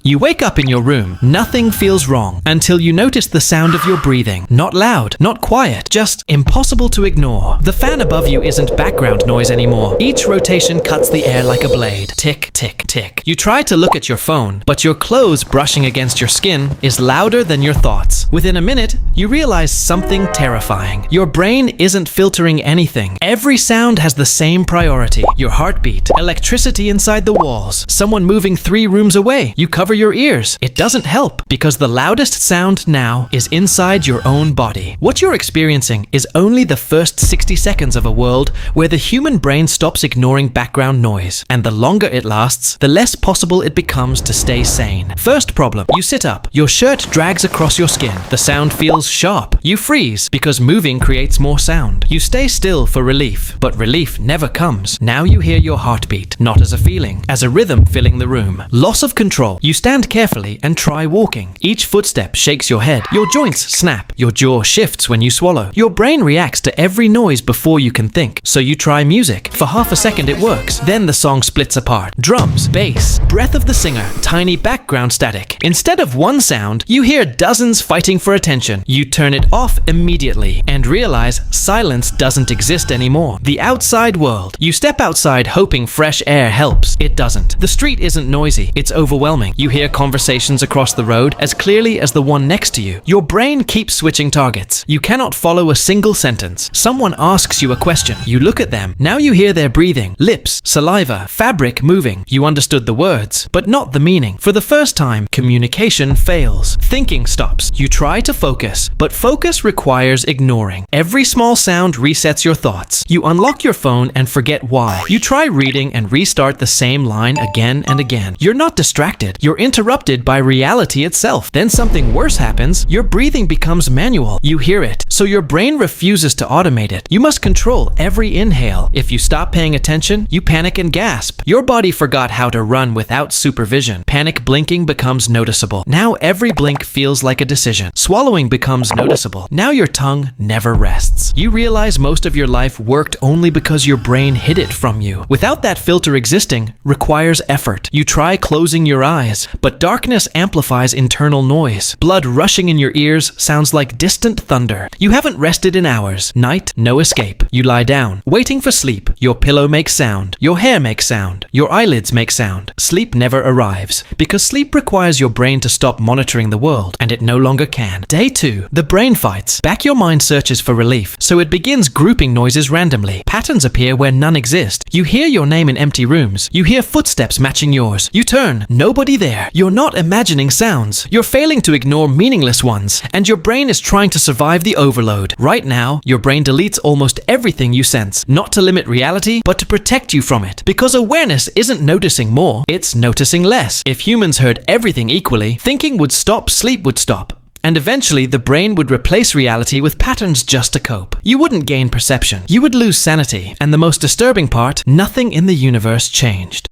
You wake up in your room. Nothing feels wrong until you notice the sound of your breathing. Not loud, not quiet, just impossible to ignore. The fan above you isn't background noise anymore. Each rotation cuts the air like a blade. Tick, tick, tick. You try to look at your phone, but your clothes brushing against your skin is louder than your thoughts. Within a minute, you realize something terrifying. Your brain isn't filtering anything. Every sound has the same priority. Your heartbeat, electricity inside the walls, someone moving 3 rooms away. You cover your ears. It doesn't help because the loudest sound now is inside your own body. What you're experiencing is only the first 60 seconds of a world where the human brain stops ignoring background noise. And the longer it lasts, the less possible it becomes to stay sane. First problem, you sit up. Your shirt drags across your skin. The sound feels sharp. You freeze because moving creates more sound. You stay still for relief, but relief never comes. Now you hear your heartbeat, not as a feeling, as a rhythm filling the room. Loss of control. You stand carefully and try walking. Each footstep shakes your head. Your joints snap. Your jaw shifts when you swallow. Your brain reacts to every noise before you can think. So you try music. For half a second it works. Then the song splits apart. Drums, bass, breath of the singer, tiny background static. Instead of one sound, you hear dozens fighting for attention. You turn it off immediately and realize silence doesn't exist anymore. The outside world. You step outside hoping fresh air helps. It doesn't. The street isn't noisy. It's overwhelming. You hear conversations across the road as clearly as the one next to you. Your brain keeps switching targets. You cannot follow a single sentence. Someone asks you a question. You look at them. Now you hear their breathing, lips, saliva, fabric moving. You understood the words, but not the meaning. For the first time, communication fails. Thinking stops. You try to focus, but focus requires ignoring. Every small sound resets your thoughts. You unlock your phone and forget why. You try reading and restart the same line again and again. You're not distracted. You're interrupted by reality itself. Then something worse happens. Your breathing becomes manual. You hear it, so your brain refuses to automate it. You must control every inhale. If you stop paying attention, you panic and gasp. Your body forgot how to run without supervision. Panic blinking becomes noticeable. Now every blink feels like a decision. Swallowing becomes noticeable. Now your tongue never rests. You realize most of your life worked only because your brain hid it from you. Without that filter existing requires effort. You try closing your eyes, but darkness amplifies internal noise. Blood rushing in your ears sounds like distant thunder. You haven't rested in hours. Night, no escape. You lie down, waiting for sleep. Your pillow makes sound. Your hair makes sound. Your eyelids make sound. Sleep never arrives, because sleep requires your brain to stop monitoring the world, and it no longer can. Day 2. The brain fights. Back your mind searches for relief, so it begins grouping noises randomly. Patterns appear where none exist. You hear your name in empty rooms. You hear footsteps matching yours. You turn. Nobody there. You're not imagining sounds. You're failing to ignore meaningless ones, and your brain is trying to survive the overload. Right now, your brain deletes almost everything you sense, not to limit reality, but to protect you from it. Because awareness isn't noticing more, it's noticing less. If humans heard everything equally, thinking would stop, sleep would stop. And eventually, the brain would replace reality with patterns just to cope. You wouldn't gain perception. You would lose sanity. And the most disturbing part, nothing in the universe changed.